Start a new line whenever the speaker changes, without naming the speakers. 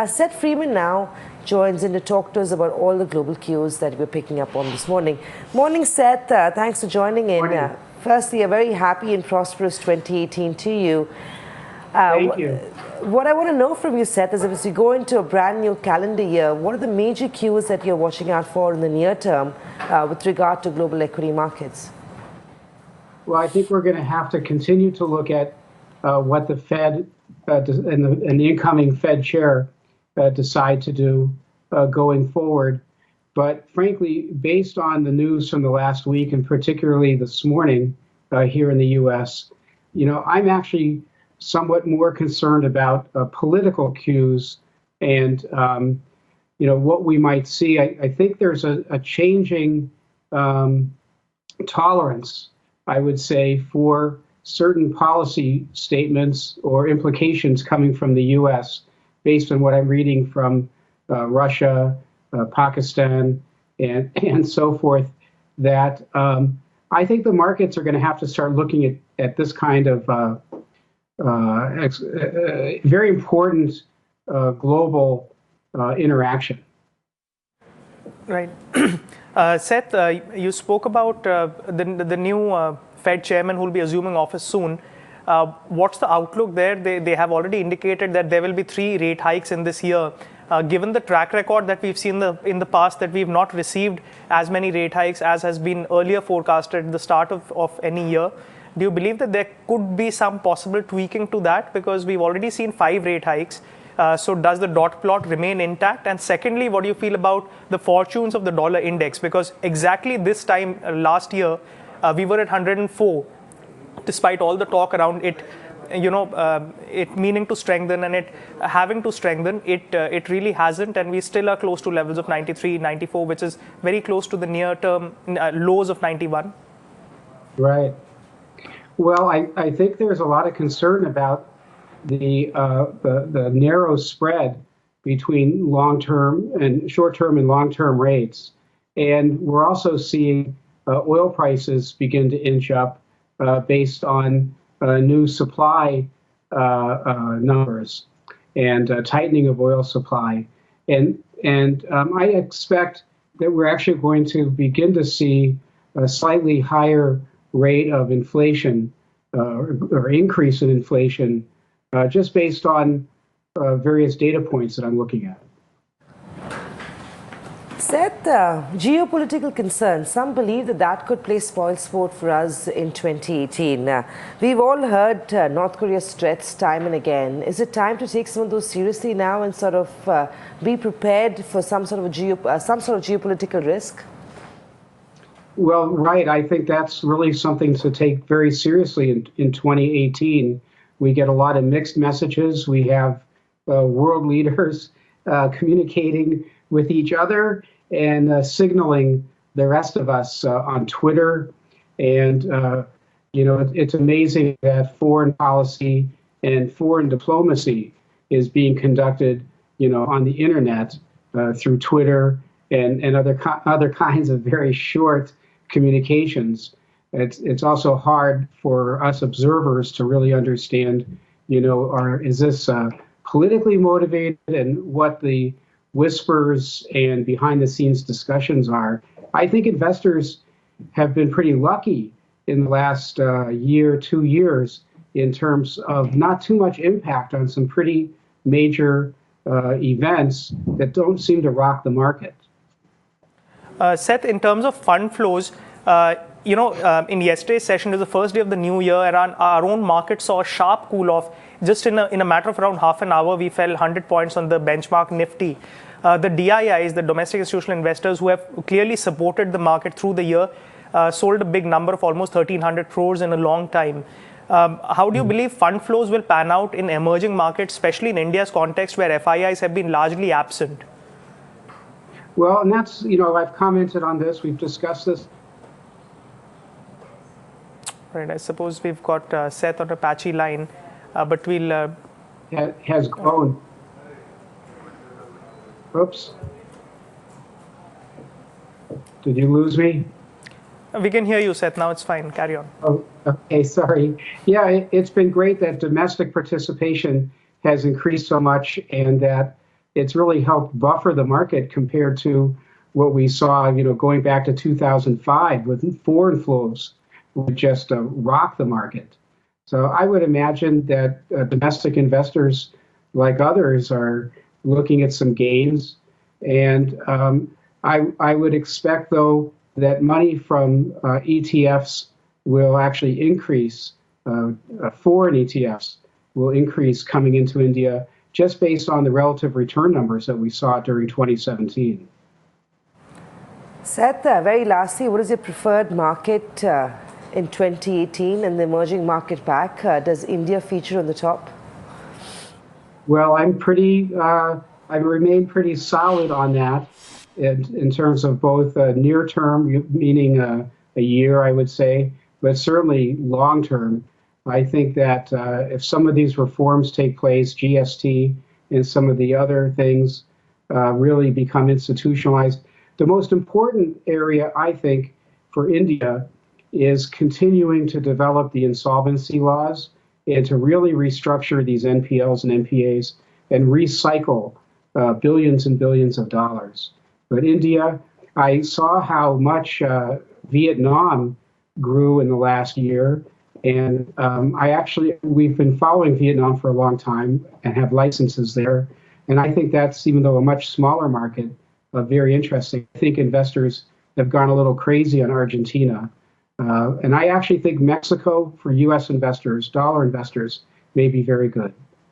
Seth Freeman now joins in to talk to us about all the global cues that we're picking up on this morning. Morning, Seth. Thanks for joining in. Firstly, a very happy and prosperous 2018 to you.
Thank you.
What I want to know from you, Seth, is as we go into a brand new calendar year, what are the major cues that you're watching out for in the near term with regard to global equity markets?
Well, I think we're going to have to continue to look at what the Fed and the incoming Fed chair decide to do going forward. But frankly, based on the news from the last week, and particularly this morning here in the U.S., I'm actually somewhat more concerned about political cues and, what we might see. I think there's a changing tolerance, I would say, for certain policy statements or implications coming from the U.S. based on what I'm reading from Russia, Pakistan, and so forth, that I think the markets are going to have to start looking at this kind of very important global interaction.
Right. Seth, you spoke about the new Fed chairman who will be assuming office soon. What's the outlook there? They have already indicated that there will be 3 rate hikes in this year. Given the track record that we've seen in the past, that we've not received as many rate hikes as has been earlier forecasted at the start of any year, do you believe that there could be some possible tweaking to that? Because we've already seen 5 rate hikes. So does the dot plot remain intact? And secondly, what do you feel about the fortunes of the dollar index? Because exactly this time last year, we were at 104, despite all the talk around it, it meaning to strengthen and it having to strengthen. It really hasn't, and we still are close to levels of 93, 94, which is very close to the near-term lows of 91.
Right. Well, I think there's a lot of concern about the narrow spread between long-term and short-term and long-term rates, and we're also seeing oil prices begin to inch up based on new supply numbers and tightening of oil supply, and I expect that we're actually going to begin to see a slightly higher rate of inflation or increase in inflation just based on various data points that I'm looking at.
Seth, geopolitical concerns, some believe that could play spoilsport for us in 2018. We've all heard North Korea's threats time and again. Is it time to take some of those seriously now and sort of be prepared for some sort of geopolitical risk?
Well, right. I think that's really something to take very seriously in 2018. We get a lot of mixed messages. We have world leaders communicating with each other and signaling the rest of us on Twitter. And, it's amazing that foreign policy and foreign diplomacy is being conducted, on the internet through Twitter and other kinds of very short communications. It's also hard for us observers to really understand, is this politically motivated and what the whispers and behind the scenes discussions are. I think investors have been pretty lucky in the last 2 years in terms of not too much impact on some pretty major events that don't seem to rock the market.
Seth, in terms of fund flows, in yesterday's session, it was the first day of the new year, and our own market saw a sharp cool off. Just in a matter of around half an hour, we fell 100 points on the benchmark Nifty. The DIIs, the domestic institutional investors who have clearly supported the market through the year, sold a big number of almost 1,300 crores in a long time. How do you believe fund flows will pan out in emerging markets, especially in India's context where FIIs have been largely absent?
Well, and that's, I've commented on this. We've discussed this.
Right. I suppose we've got Seth on a patchy line, but we'll...
has grown. Oops. Did you lose me?
We can hear you, Seth. Now it's fine. Carry on.
Oh, okay. Sorry. Yeah, it's been great that domestic participation has increased so much and that it's really helped buffer the market compared to what we saw, going back to 2005 with foreign flows would just rock the market. So I would imagine that domestic investors, like others, are looking at some gains. And I would expect, though, that money from ETFs will actually increase. Foreign ETFs will increase coming into India just based on the relative return numbers that we saw during 2017.
Seth, very lastly, what is your preferred market in 2018 and the emerging market pack? Does India feature on the top?
Well, I remain pretty solid on that in terms of both near term, meaning a year, I would say, but certainly long term. I think that if some of these reforms take place, GST and some of the other things really become institutionalized, the most important area, I think, for India is continuing to develop the insolvency laws and to really restructure these NPLs and NPAs and recycle billions and billions of dollars. But India, I saw how much Vietnam grew in the last year. And we've been following Vietnam for a long time and have licenses there. And I think that's, even though a much smaller market, very interesting. I think investors have gone a little crazy on Argentina. And I actually think Mexico for U.S. investors, dollar investors, may be very good.